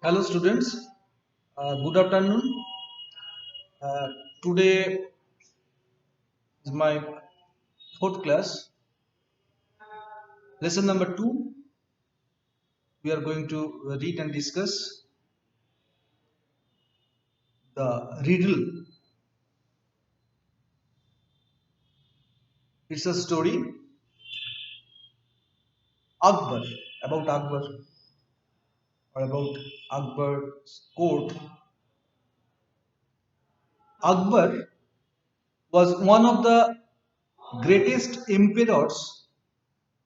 Hello students, good afternoon. Uh, Today is my fourth class, lesson number 2. We are going to read and discuss the riddle. It's a story Akbar, about Akbar or about Akbar's court. Akbar was one of the greatest emperors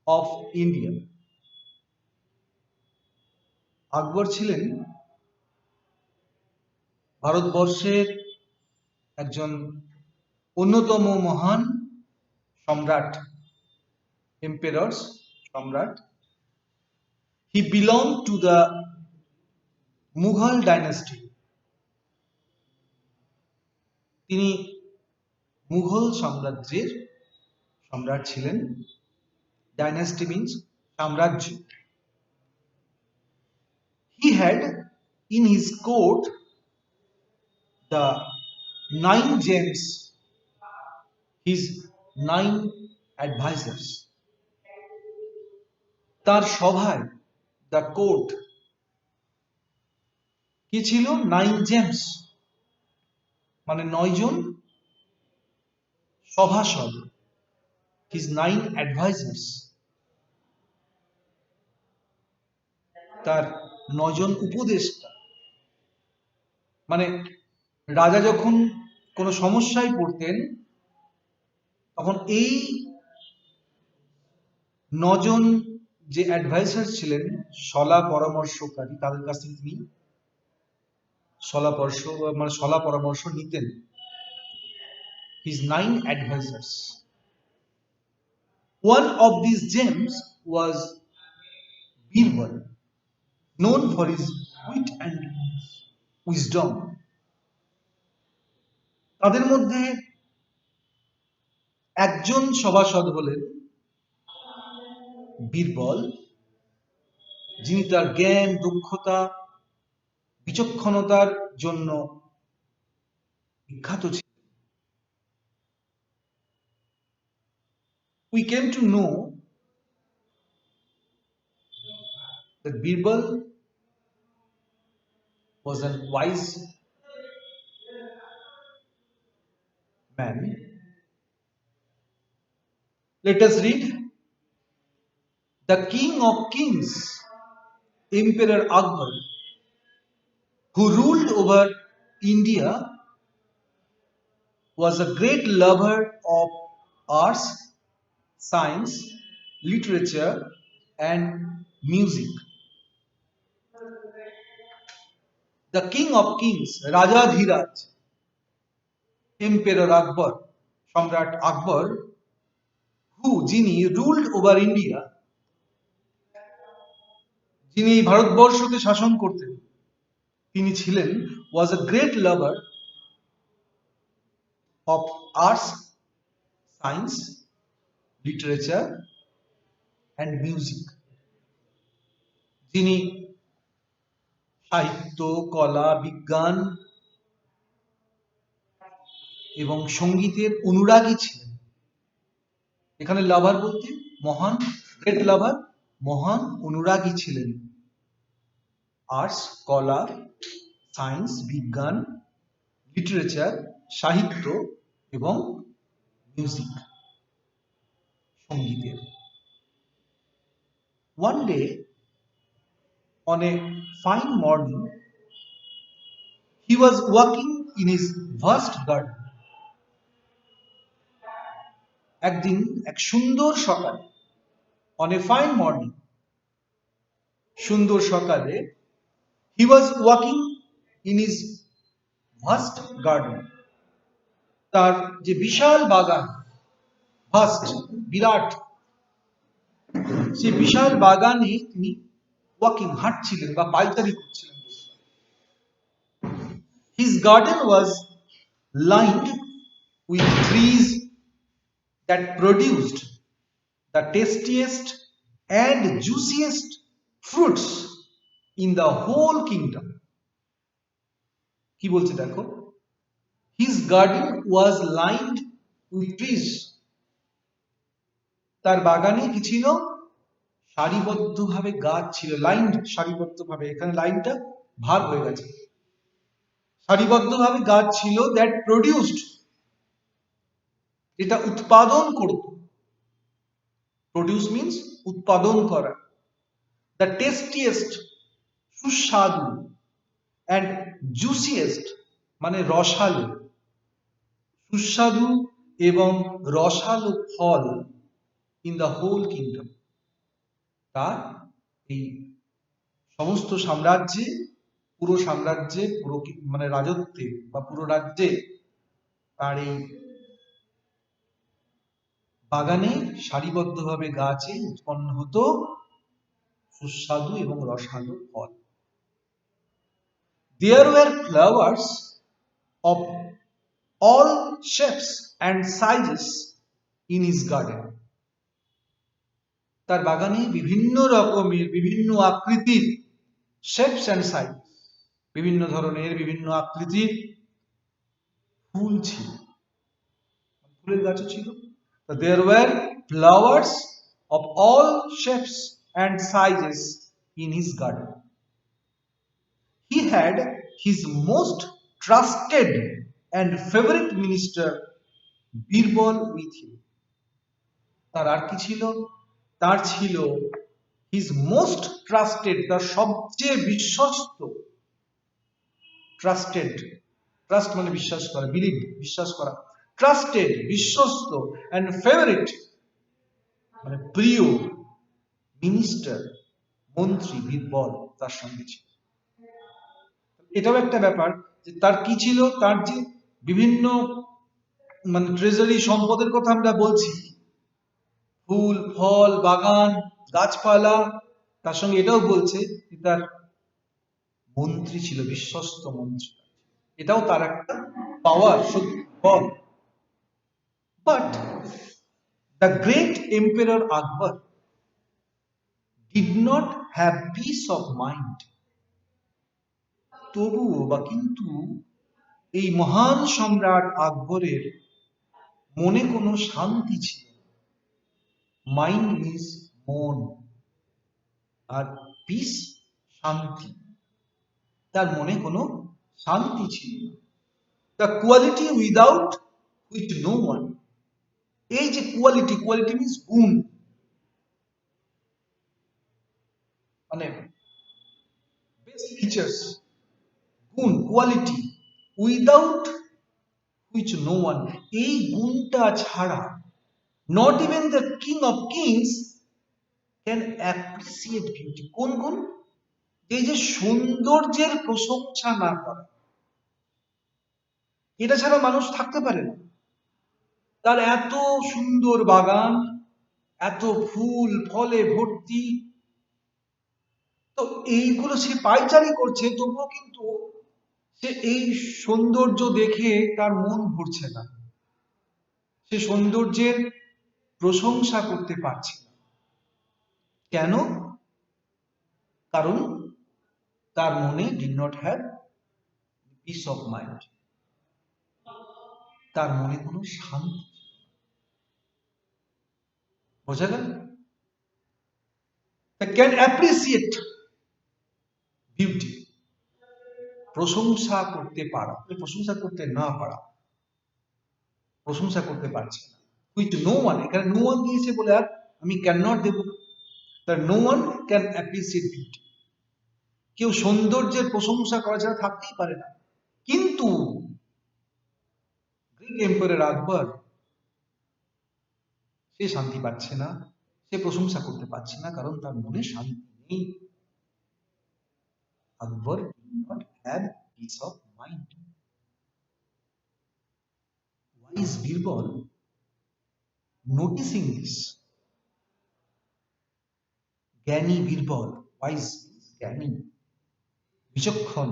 of India. আকবর ছিলেন ভারতবর্ষের একজন অন্যতম মহান সম্রাট, emperors, সম্রাট. He belonged to the Mughal dynasty. তিনি মুঘল সাম্রাজ্যের সম্রাট ছিলেন. Dynasty means সাম্রাজ্য. He had in his court the 9 gems, his 9 advisors. তার সভায়, the court, কি ছিল? 9 gems, মানে 9 জন সভাসদ, his 9 advisors. তার 9 জন উপদেষ্টা. মানে রাজা যখন কোনো সমস্যায় পড়তেন তখন এই 9 জন যে অ্যাডভাইসার ছিলেন, সলা পরামর্শকারী, তাদের কাছ থেকে তিনি সলা পরামর্শ নিতেন. His 9 advisors. One of these gems was Birbal, known for his wit and wisdom. তাদের মধ্যে একজন সভাসদ হলেন বীরবল, যিনি তার জ্ঞান, দক্ষতা, বিচক্ষণতার জন্য বিখ্যাত ছিলেন. We came to know that Birbal was a wise man. Let us read. The king of kings, Emperor Akbar, who ruled over India, was a great lover of arts, science, literature, and music. The king of kings, Raja Dhiraj, Emperor Akbar, সম্রাট আকবর, who, যিনি ruled over India, যিনি ভারতবর্ষকে শাসন করতেন, তিনি ছিলেন was a great lover of arts, science, literature, and music. যিনি সাহিত্য, কলা, বিজ্ঞান এবং সঙ্গীতের অনুরাগী ছিলেন. এখানে লাভার বলতে মহান, গ্রেট লাভার, মহান অনুরাগী ছিলেন. আর্টস, কলা, সায়েন্স, বিজ্ঞান, লিটারেচার, সাহিত্য এবং মিউজিক, সঙ্গীতের. One day, on a fine morning, he was walking in his vast garden. একদিন এক সুন্দর সকালে, on a fine morning, সুন্দর সকালে, he was walking in his vast garden. তার যে বিশাল বাগান, ভাস্ট, বিরাট, সেই বিশাল বাগানে তিনি ওয়াকিং, হাঁটছিলেন বা পায়চারি করছিলেন. His garden was lined with trees that produced the tastiest and juiciest fruits in the whole kingdom. কি বলছে দেখো, his garden was lined with trees. তার বাগানে কি ছিল? সারিবদ্ধভাবে গাছ ছিল। লাইন, সারিবদ্ধভাবে, এখানে লাইনটা ভাগ হয়ে গেছে। সারিবদ্ধভাবে গাছ ছিল, দ্যাট প্রডিউসড, এটা উৎপাদন করত। প্রডিউস মিন্স উৎপাদন করা। দ্য টেস্টিয়েস্ট, সুস্বাদু, অ্যান্ড জুসিয়েস্ট মানে রসালো, সুস্বাদু এবং রসালো ফল ইন দ্য হোল কিংডম, তার এই সমস্ত সাম্রাজ্যে, পুরো সাম্রাজ্যে, পুরো মানে রাজত্বে বা পুরো রাজ্যে তার এই বাগানে সারিবদ্ধভাবে গাছে উৎপন্ন হতো সুস্বাদু এবং রসালো ফল। There were flowers of all shapes and sizes in his garden. তার বাগানে বিভিন্ন রকমের, বিভিন্ন আকৃতির, শেপস অ্যান্ড সাইজ, বিভিন্ন ধরনের, বিভিন্ন আকৃতির ফুল ছিল, ফুলের গাছও ছিল। There were flowers of all shapes and sizes in his garden. He had his most trusted and favorite minister Birbal with him. তার আর কি ছিল? তার ছিল his most trusted, তার সবচেয়ে বিশ্বস্ত, ট্রাস্টেড, ট্রাস্ট মানে বিশ্বাস করা, বিলিভ বিশ্বাস করা, ট্রাস্টেড বিশ্বস্ত, অ্যান্ড ফেভারিট মানে প্রিয়, মিনিস্টার মন্ত্রী বীরবল তার সঙ্গে ছিল। এটাও একটা ব্যাপার যে তার কি ছিল, তার যে বিভিন্ন মানে ট্রেজারি সম্পদের কথা আমরা বলছি, ফুল ফল বাগান গাছপালা, তার সঙ্গে এটাও বলছে যে তার মন্ত্রী ছিল, বিশ্বস্ত মন্ত্রী, এটাও তার একটা পাওয়ার, শক্তি, বল। But the great emperor Akbar did not have peace of mind. তবুও বা কিন্তু এই মহান সম্রাট আকবরের মনে কোনো শান্তি ছিল। মাইন্ড মিন্স মন, আর পিস শান্তি, তার মনে কোনো শান্তি ছিল না। The quality without which no one, এই যে কোয়ালিটি, কোয়ালিটি মিন্স গুণ, মানে বেস্ট ফিচার্স, গুণ, quality, without which no one, এই গুণটা ছাড়া not even the king of kings can appreciate beauty. কোন গুণ? এই যে সৌন্দর্যের প্রশংসা না করা, এটা ছাড়া মানুষ থাকতে পারে না। তার এত সুন্দর বাগান, এত ফুল ফলে ভর্তি, তো এইগুলো সে পাইচারি করছে, তবুও কিন্তু সে এই সৌন্দর্য দেখে তার মন ভরছে না, সে সৌন্দর্যের প্রশংসা করতে পারছে না। কেন? কারণ তার মনে did not have peace of mind, তার মনে কোনো শান্তি, বোঝা গেল? ক্যান অ্যাপ্রিসিয়েট বিউটি, প্রশংসা করতে পারা, প্রশংসা করতে না পারা, প্রশংসা করতে পারছে না। উইথ নো ওয়ান, এখানে নো ওয়ান দিয়েছে বলে আর আমি ক্যান নট দেব না, তার no one can appreciate beauty, কেউ সৌন্দর্যের প্রশংসা করা ছাড়া থাকতেই পারে না। কিন্তু গ্রেট এম্পারার আকবর সে শান্তি পাচ্ছে না, সে প্রশংসা করতে পারছে না, কারণ তার মনে শান্তি নেই। আকবর did not have peace of mind. Wise Birbal, noticing this, জ্ঞানী বীরবল, ওয়াইজ জ্ঞানী, বিচক্ষণ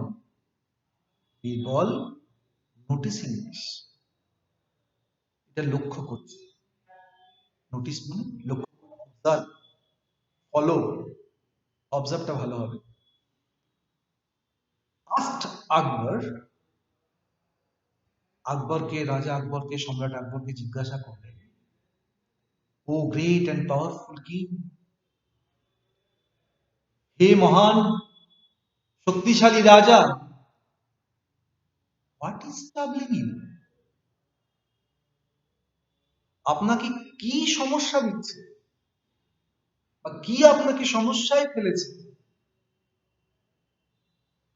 বীরবল, নোটিসিং দিস, এটা লক্ষ্য করছে। নোটিস মানে লক্ষ্য, অবজার্ভ, ফলো, অবজার্ভটা ভালো হবে। আকবর রাজা আকবরকে, সম্রাট আকবরকে জিজ্ঞাসা করলেন, ও গ্রেট অ্যান্ড পাওয়ারফুল কিং, হে মহান শক্তিশালী রাজা, হোয়াট ইজ ট্রাবলিং ইউ? আপনাকে কি সমস্যা দিচ্ছে, বা কি আপনাকে সমস্যায় ফেলেছে?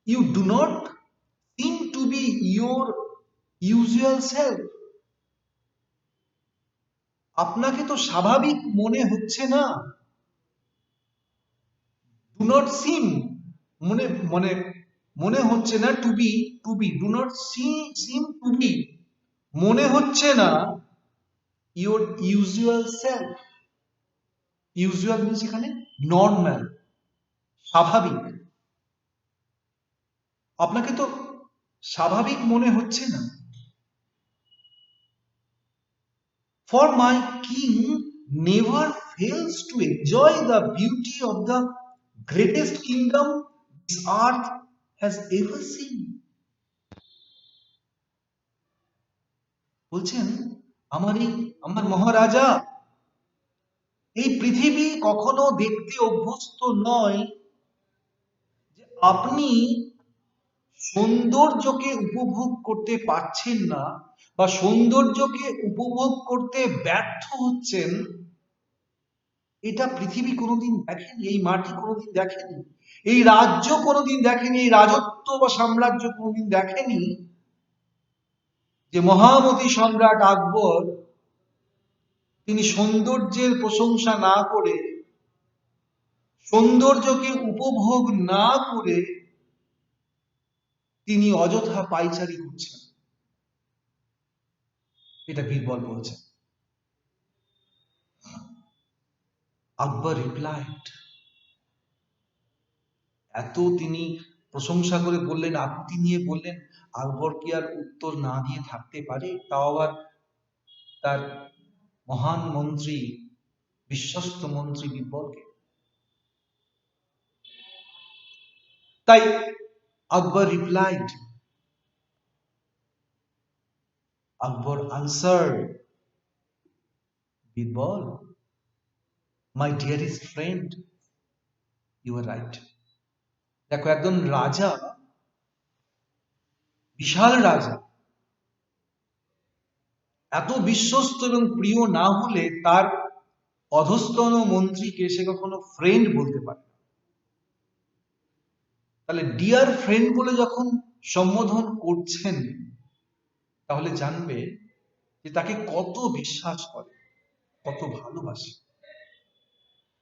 You do not seem to be your usual self. আপনাকে তো স্বাভাবিক মনে হচ্ছে না। ডু নট সিম মনে মানে মনে হচ্ছে না, to be do not seem to be মনে হচ্ছে না your usual self. Usual means এখানে নর্মাল, স্বাভাবিক। আপনাকে তো স্বাভাবিক মনে হচ্ছে না। For my king never fails to enjoy the beauty of the greatest kingdom this earth has ever seen. বলছেন, আমার মহারাজা, এই পৃথিবী কখনো দেখতে অভ্যস্ত নয় যে আপনি সৌন্দর্যকে উপভোগ করতে পারছেন না, বা সৌন্দর্যকে উপভোগ করতে ব্যর্থ হচ্ছেন। এটা পৃথিবী কোনোদিন দেখেনি, এই মাটি কোনোদিন দেখেনি, এই রাজ্য কোনোদিন দেখেনি, এই রাজত্ব বা সাম্রাজ্য কোনোদিন দেখেনি যে মহামতি সম্রাট আকবর তিনি সৌন্দর্যের প্রশংসা না করে, সৌন্দর্যকে উপভোগ না করে তিনি অযথা পায়চারি করছেন। এটা বীরবল বলছেন। আকবর রিপ্লাইড, এত তিনি প্রশংসা করে বললেন, আপত্তি নিয়ে বললেন, আকবর কি আর উত্তর না দিয়ে থাকতে পারে, তাও আবার তার মহান মন্ত্রী, বিশ্বস্ত মন্ত্রী বীরবলকে। তাই Akbar replied, Akbar answered, Birbal, my dearest friend, you are right. দেখো, একজন রাজা, বিশাল রাজা, এত বিশ্বস্ত এবং প্রিয় না হলে তার অধস্তন মন্ত্রীকে সে কখনো ফ্রেন্ড বলতে পারে। তাহলে ডিয়ার ফ্রেন্ড বলে যখন সম্বোধন করছেন, তাহলে জানবে যে তাকে কত বিশ্বাস করে, কত ভালোবাসে।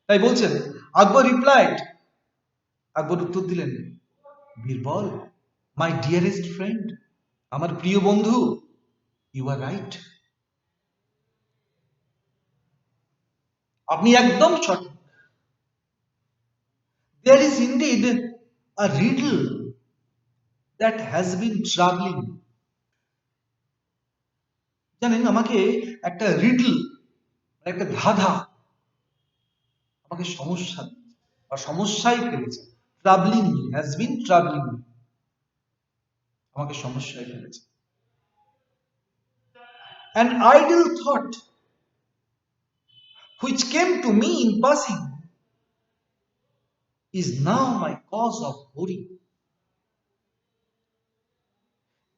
তাই বলছেন, আকবর রিপ্লাইড, আকবর উত্তর দিলেন, বীরবল, মাই ডিয়ারেস্ট ফ্রেন্ড, আমার প্রিয় বন্ধু, ইউ আর রাইট, আপনি একদম সঠিক। There is indeed a riddle that has been troubling. জানেন, আমাকে একটা রিডল, একটা ধাঁধা আমাকে সমস্যা বা সমস্যায় ফেলেছে। ট্রাবলিং হ্যাজ বিন ট্রাবলিং, আমাকে সমস্যায় ফেলেছে। An idle thought which came to me in passing is now my cause of worry.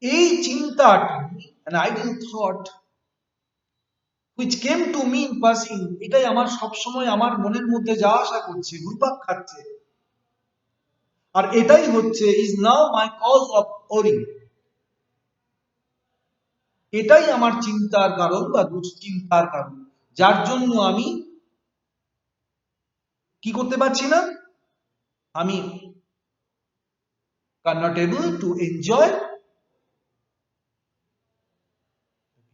এই চিন্তাটি, an idle thought which came to me in passing, এটাই আমার সবসময় আমার মনের মধ্যে যাওয়া আসা করছে, ঘুরপাক খাচ্ছে, আর এটাই হচ্ছে is now my cause of worry, এটাই আমার চিন্তার কারণ বা দুশ্চিন্তার কারণ, যার জন্য আমি কি করতে পারছি না, আমি not able to enjoy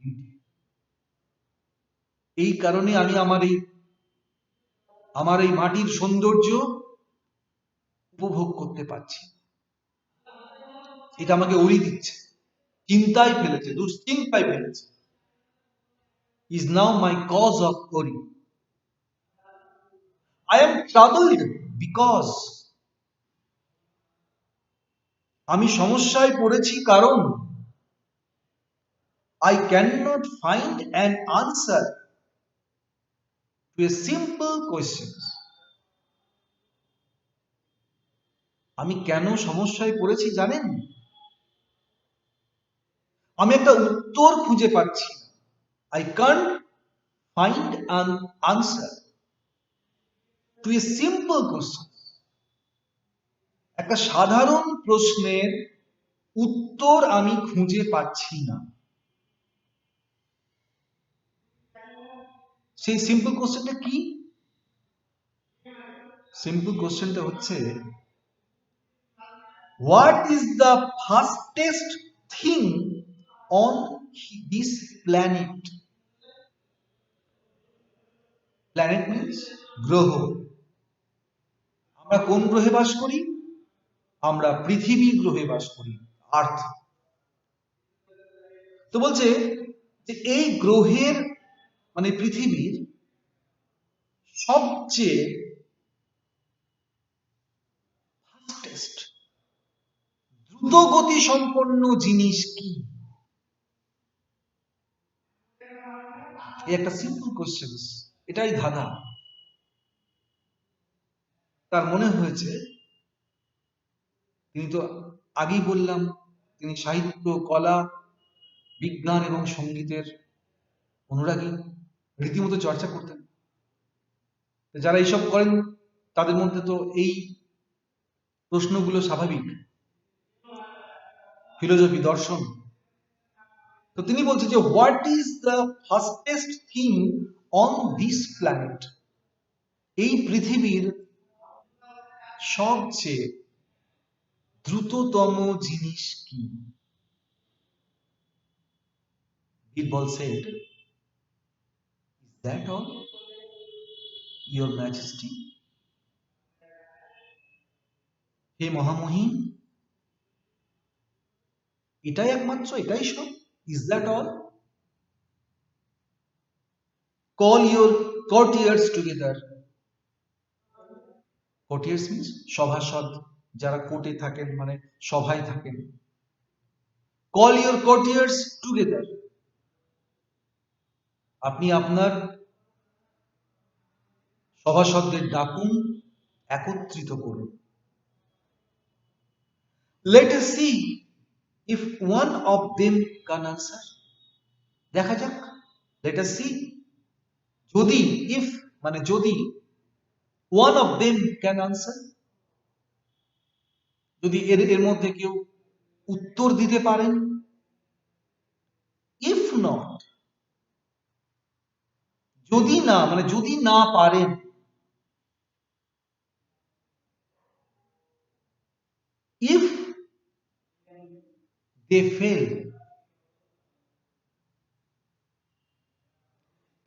beauty। এই কারণে আমি আমার এই মাটির সৌন্দর্য উপভোগ করতে পারছি। এটা আমাকে উড়ি দিচ্ছে, চিন্তায় ফেলেছে, দুশ্চিন্তায় ফেলেছে। is now my cause of worry. I am troubled because আমি সমস্যায় পড়েছি কারণ I cannot find an answer to a simple question. আমি কেন সমস্যায় পড়েছি জানেন? আমি একটা উত্তর খুঁজে পাচ্ছি না। I can't find an answer to a simple question. একটা সাধারণ প্রশ্নের উত্তর আমি খুঁজে পাচ্ছি না। সেই সিম্পল কোশ্চেনটা কি? সিম্পল কোশ্চেনটা হচ্ছে, what is the fastest thing on this planet? Planet means গ্রহ। আমরা কোন গ্রহে বাস করি? আমরা পৃথিবী গ্রহে বাস করি, আর্থ। তো বলছে যে এই গ্রহের মানে পৃথিবীর সবচেয়ে ফাস্টেস্ট দ্রুত গতি সম্পন্ন জিনিস কি? এই একটা সিম্পল কোশ্চেন, এটাই ধাঁধা। তার মনে হয়েছে, তিনি তো আগেই বললাম তিনি সাহিত্য, কলা, বিজ্ঞান এবং সঙ্গীতের অনুরাগী, রীতিমতো চর্চা করতেন। যারা এইসব করেন তাদের মধ্যে তো এই প্রশ্নগুলো স্বাভাবিক, ফিলোসফি, দর্শন। তো তিনি বলছেন যে what is the fastest thing on this planet? এই পৃথিবীর সবচেয়ে দ্রুততম জিনিস কি? Birbal said, is that all, your majesty? হে মহামহিম, এটাই একমাত্র, এটাই সব? Is that all? Call your courtiers together. Courtiers means সভাসদ, যারা কোর্টে থাকেন মানে সভায় থাকেন। Call your courtiers together. আপনি আপনার সভাসদদের ডাকুন, একত্রিত করুন। Let us see if one of them can answer. দেখা যাক, let us see, যদি, if মানে যদি, one of them can answer, যদি এর মধ্যে কেউ উত্তর দিতে পারেন। if not, যদি না মানে যদি না পারেন, if they fail,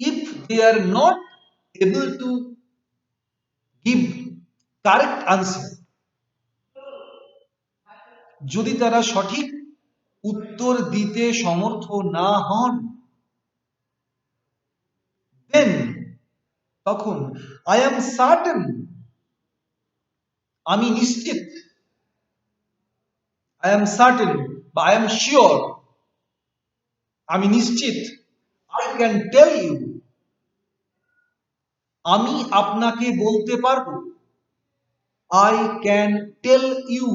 if they are not able to give correct answer, যদি তারা সঠিক উত্তর দিতে সমর্থ না হন, then তখন I am certain, আমি নিশ্চিত, I am certain বা I am sure, আমি নিশ্চিত, I can tell you, আমি আপনাকে বলতে পারবো, I can tell you,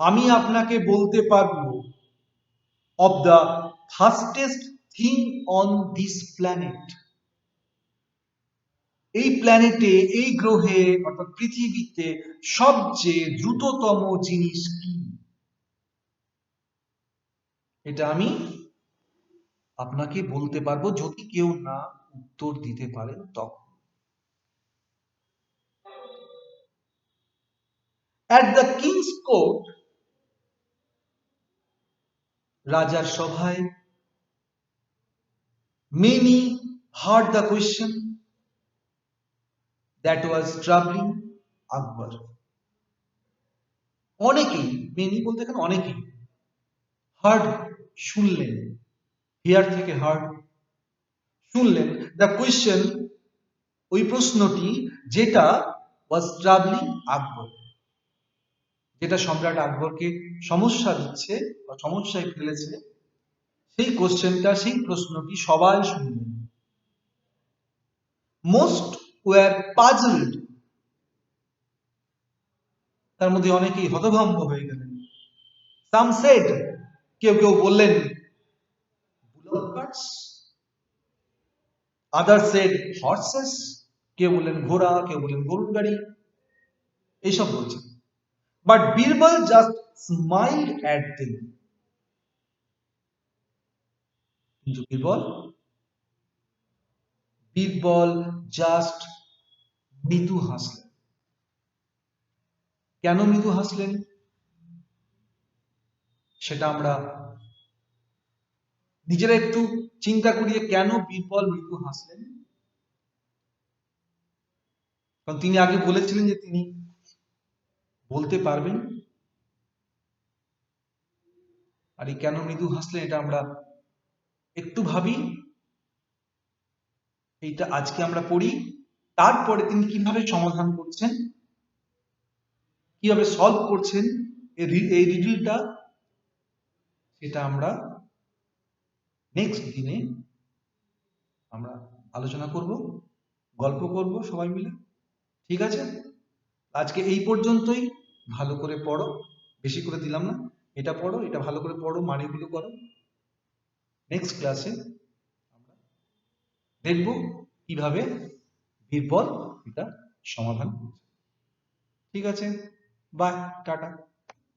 আমি আপনাকে বলতে পারবো, of the fastest thing on this planet, এই প্ল্যানেটে, এই গ্রহে অর্থাৎ পৃথিবীতে সবচেয়ে দ্রুততম জিনিস কি? এটা আমি আপনাকে বলতে পারবো যদি কেউ না উত্তর দিতে পারেন তখন। At the king's court, রাজার সভায়, many heard the question that was troubling Akbar. অনেকেই, many বলতে এখানে অনেকেই, heard শুনলেন, hear থেকে heard শুনলেন, the question ওই প্রশ্নটি যেটা was troubling Akbar, যেটা সম্রাট আকবরকে সমস্যা দিচ্ছে বা সমস্যায় ফেলেছে, সেই কোশ্চেনটা, সেই প্রশ্নটি সবাই শুনলেন। মোস্ট ওয়ার পাজলড, তার মধ্যে অনেকেই হতভম্ব হয়ে গেলেন। সাম সেড, কেউ কেউ বললেন বুলক কার্টস, আদার সেড হর্সেস, কেউ বললেন ঘোড়া, কেউ বললেন গরুর গাড়ি, এইসব বলছেন। But Birbal just স্মাইলড at them, কিন্তু বীরবল জাস্ট মৃদু হাসলেন। কেন মৃদু হাসলেন সেটা আমরা নিজেরা একটু চিন্তা করি, কেন বীরবল মৃদু হাসলেন। কারণ তিনি আগে বলেছিলেন যে তিনি বলতে পারবেন। আর এই কেন মৃদু হাসলেন এটা আমরা একটু ভাবি, এইটা আজকে আমরা পড়ি, তারপরে তিনি কিভাবে সমাধান করছেন, কিভাবে সলভ করছেন এই রিডলটা, সেটা আমরা নেক্সট দিনে আমরা আলোচনা করব, গল্প করব সবাই মিলে। ঠিক আছে, আজকে এই পর্যন্তই। ভালো করে পড়ো, বেশি করে দিলাম না, এটা পড়ো, এটা ভালো করে পড়ো, মানেগুলো করো। নেক্সট ক্লাসে আমরা দেখব কিভাবে বীরবল এটা সমাধান করছে। ঠিক আছে, বাই, টাটা।